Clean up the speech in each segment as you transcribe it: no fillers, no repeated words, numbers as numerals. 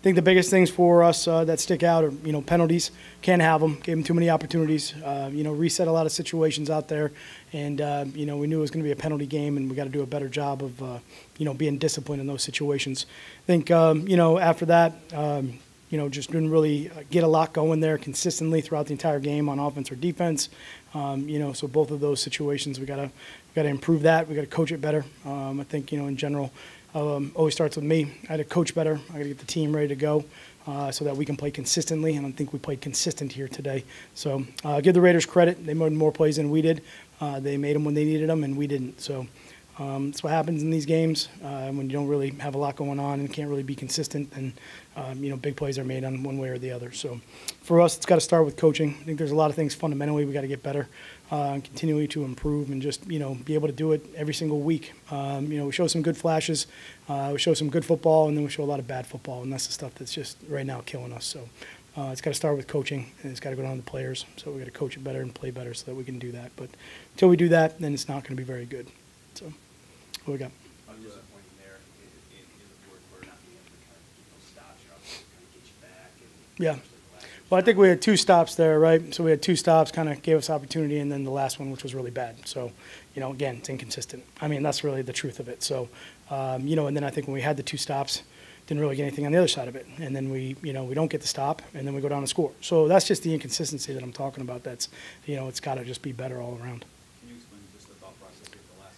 think the biggest things for us that stick out are, penalties. Can't have them. Gave them too many opportunities. Reset a lot of situations out there. And, we knew it was going to be a penalty game, and we got to do a better job of, being disciplined in those situations. I think, after that, just didn't really get a lot going there consistently throughout the entire game on offense or defense. So both of those situations, we got to improve that. We got to coach it better. I think, in general, always starts with me. I got to coach better. I got to get the team ready to go so that we can play consistently. And I think we played consistent here today. So give the Raiders credit. They made more plays than we did. They made them when they needed them, and we didn't. So that's what happens in these games when you don't really have a lot going on and can't really be consistent. And big plays are made on one way or the other. So for us, it's got to start with coaching. I think there's a lot of things fundamentally we got to get better and continually to improve and just, be able to do it every single week. We show some good flashes, we show some good football, and then we show a lot of bad football, and that's the stuff that's just right now killing us. So it's got to start with coaching, and it's got to go down to the players. So we got to coach it better and play better so that we can do that. But until we do that, then it's not going to be very good. So what we got? I'm disappointed there in the fourth quarter not being able to kind of get those stops. You're obviously trying to get you back. Yeah. Well, I think we had 2 stops there, right? So we had 2 stops, kind of gave us opportunity, and then the last one, which was really bad. So, again, it's inconsistent. I mean, that's really the truth of it. So, and then I think when we had the 2 stops, didn't really get anything on the other side of it. And then we don't get the stop, and then we go down and score. So that's just the inconsistency that I'm talking about. That's, it's got to just be better all around. Can you explain just the thought process with the last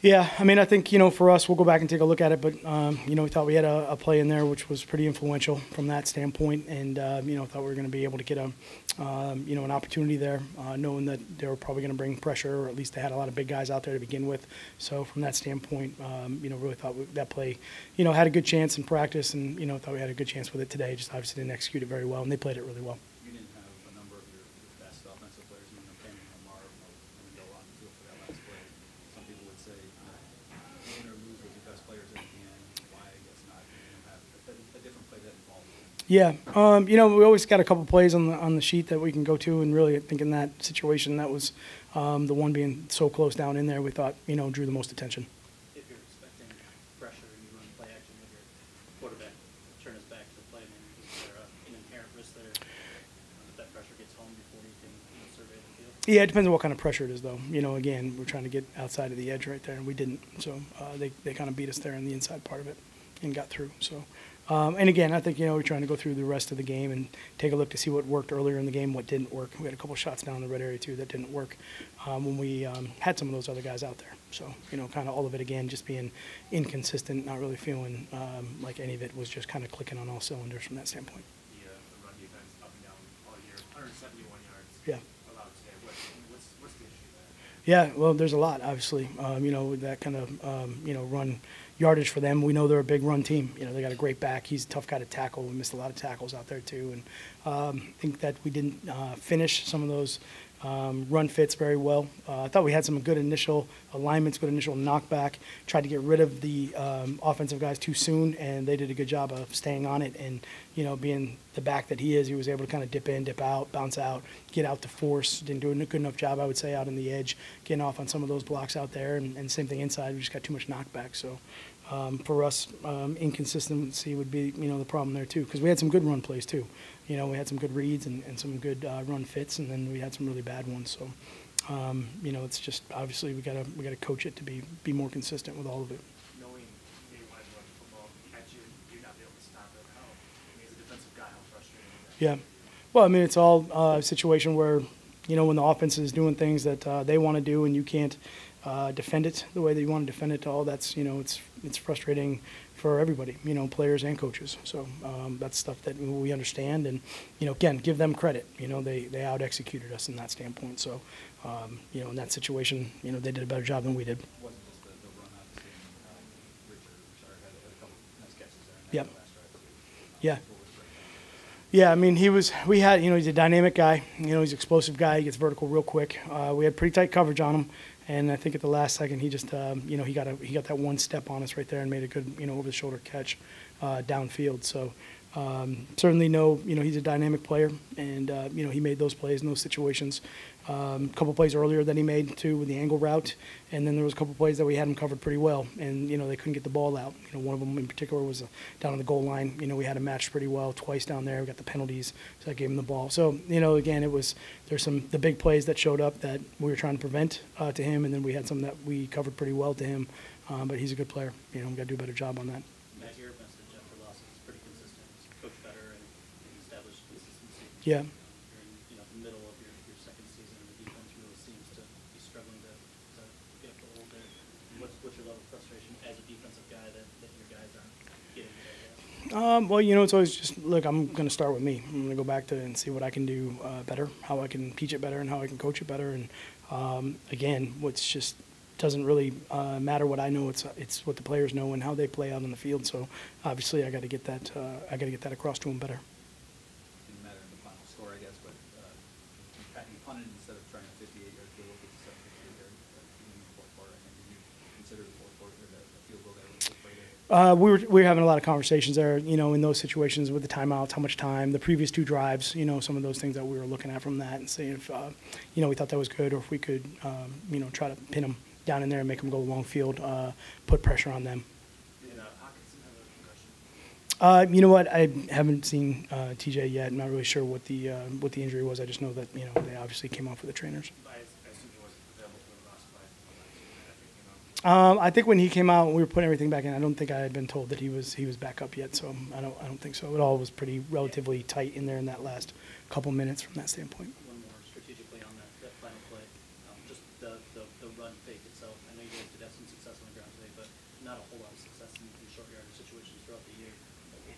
Yeah, I mean, I think, for us, we'll go back and take a look at it, but, we thought we had a play in there which was pretty influential from that standpoint, and, thought we were going to be able to get an opportunity there, knowing that they were probably going to bring pressure, or at least they had a lot of big guys out there to begin with. So from that standpoint, really thought that play, had a good chance in practice, and, thought we had a good chance with it today. Just obviously didn't execute it very well, and they played it really well. You didn't have a number of your best offensive players, Lamar, and go on the field for that last play. Some people would say, win or lose with your best players at the end. Why, I guess not. Have a different play that involves them. Yeah, we always got a couple plays on the sheet that we can go to, and really I think in that situation that was the one being so close down in there we thought drew the most attention. If you're expecting pressure and you run play action with your quarterback, turn his back to the play, maybe is there an inherent risk there that pressure gets home before you can survey the field? Yeah, it depends on what kind of pressure it is, though. Again, we're trying to get outside of the edge right there, and we didn't. So they kind of beat us there in the inside part of it and got through. So, and again, I think, we're trying to go through the rest of the game and take a look to see what worked earlier in the game, what didn't work. We had a couple shots down in the red area, too, that didn't work when we had some of those other guys out there. So, kind of all of it, again, just being inconsistent, not really feeling like any of it was just kind of clicking on all cylinders from that standpoint. The run defense up and down all year, 171 yards. Yeah. Allowed today. What's the issue there? Yeah, well, there's a lot, obviously. With that kind of, run yardage for them. We know they're a big run team. They got a great back. He's a tough guy to tackle. We missed a lot of tackles out there, too. And I think that we didn't finish some of those run fits very well. I thought we had some good initial alignments, good initial knockback. Tried to get rid of the offensive guys too soon, and they did a good job of staying on it. And, being the back that he is, he was able to kind of dip in, dip out, bounce out, get out to force. Didn't do a good enough job, I would say, out on the edge, getting off on some of those blocks out there. And same thing inside. We just got too much knockback. So for us, inconsistency would be, the problem there, too, because we had some good run plays, too. We had some good reads and some good run fits, and then we had some really bad ones. So, it's just obviously we gotta coach it to be more consistent with all of it. Knowing they want to run football at you, you're not able to stop it. As a defensive guy, how frustrating is that? Yeah. Well, I mean, it's all a situation where, when the offense is doing things that they want to do and you can't defend it the way that you want to defend it, all that's, it's frustrating for everybody, players and coaches. So that's stuff that we understand, and again, give them credit. They out executed us in that standpoint. So in that situation, they did a better job than we did. It wasn't just the run out of Richard. Had a couple nice catches there. Yep. Yeah. Yeah, I mean, he's a dynamic guy. He's an explosive guy. He gets vertical real quick. We had pretty tight coverage on him, and I think at the last second he just, he got that one step on us right there and made a good, over the shoulder catch downfield. So, Certainly know, he's a dynamic player, and, he made those plays in those situations. A couple plays earlier that he made, too, with the angle route, and then there was a couple plays that we had him covered pretty well, and, they couldn't get the ball out. One of them in particular was down on the goal line. We had him matched pretty well twice down there. We got the penalties, so I gave him the ball. So, again, there's the big plays that showed up that we were trying to prevent to him, and then we had some that we covered pretty well to him. But he's a good player. We got to do a better job on that. Matt, your message after losses is pretty consistent. Coach better and establish consistency. Yeah. You're in the middle of your second season, and the defense really seems to be struggling to get up the hold there. What's your level of frustration as a defensive guy that your guys aren't getting there yet? Well, it's always just, look, I'm going to start with me. I'm going to go back to and see what I can do better, how I can teach it better, and how I can coach it better. And, again, what's just doesn't really matter what I know. It's what the players know and how they play out on the field. So obviously, I got to get that. I got to get that across to them better. Didn't matter in the final score, I guess, but you punted instead of trying a 58-yard field goal, it's a 58-yard in the fourth quarter. I mean, did you consider the fourth quarter the field goal that was played there? We were having a lot of conversations there. In those situations with the timeouts, how much time, the previous two drives. Some of those things that we were looking at from that and seeing if we thought that was good, or if we could try to pin them down in there and make them go long field, put pressure on them. Did Hawkinson have a concussion? You know what? I haven't seen TJ yet. I'm not really sure what the injury was. I just know that they obviously came off with the trainers. I assume he wasn't available for the last five. I think when he came out and we were putting everything back in, I don't think I had been told that he was back up yet. So I don't think so. It all was pretty relatively tight in there in that last couple minutes from that standpoint. One more strategically on that final play, just the run fake itself. I know you guys did have some success on the ground today, but not a whole lot of success in short yardage situations throughout the year.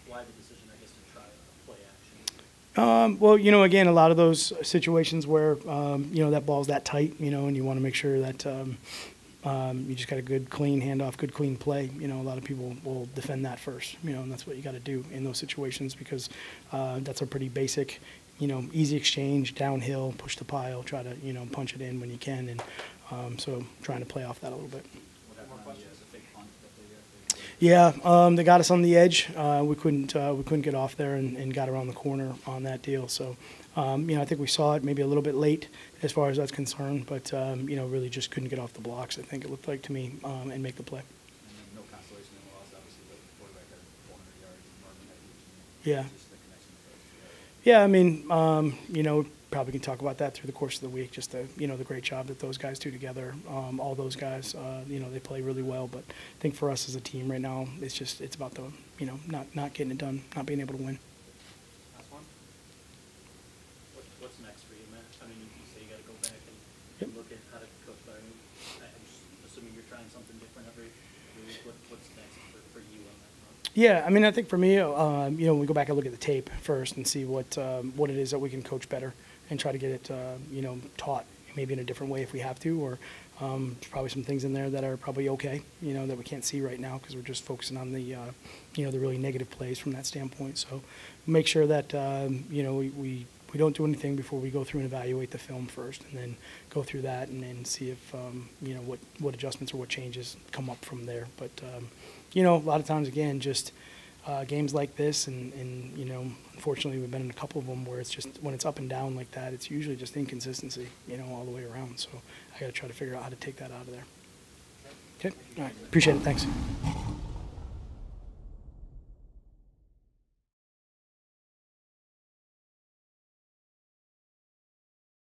Why the decision, I guess, to try a play action? Well, again, a lot of those situations where, that ball's that tight, and you want to make sure that you just got a good, clean handoff, good, clean play. A lot of people will defend that first, and that's what you got to do in those situations because that's a pretty basic, easy exchange, downhill, push the pile, try to, punch it in when you can. And so trying to play off that a little bit. What happened on the fake punt that they got? Yeah, they got us on the edge. We couldn't get off there and got around the corner on that deal. So, I think we saw it maybe a little bit late as far as that's concerned, but really just couldn't get off the blocks. I think it looked like to me and make the play. And then no consolation in the loss. Obviously, the quarterback had 400 yards and Marvin had 18. Yeah. Just the connection with those two guys. Yeah, I mean, probably can talk about that through the course of the week. Just the great job that those guys do together. All those guys, they play really well. But I think for us as a team right now, it's about the not getting it done, not being able to win. Last one. What's next for you, Matt? I mean, you say you got to go back and look at how to coach better. I'm just assuming you're trying something different every week. What's next for you on that front? Yeah, I mean, I think for me, we go back and look at the tape first and see what it is that we can coach better and try to get it, taught maybe in a different way if we have to, or there's probably some things in there that are probably okay, that we can't see right now because we're just focusing on the, the really negative plays from that standpoint. So make sure that, we don't do anything before we go through and evaluate the film first, and then go through that and then see if, what adjustments or what changes come up from there. But, a lot of times, again, just games like this, and unfortunately we've been in a couple of them where it's just when it's up and down like that, it's usually just inconsistency, all the way around. So I got to try to figure out how to take that out of there. Okay, all right, appreciate it. Thanks.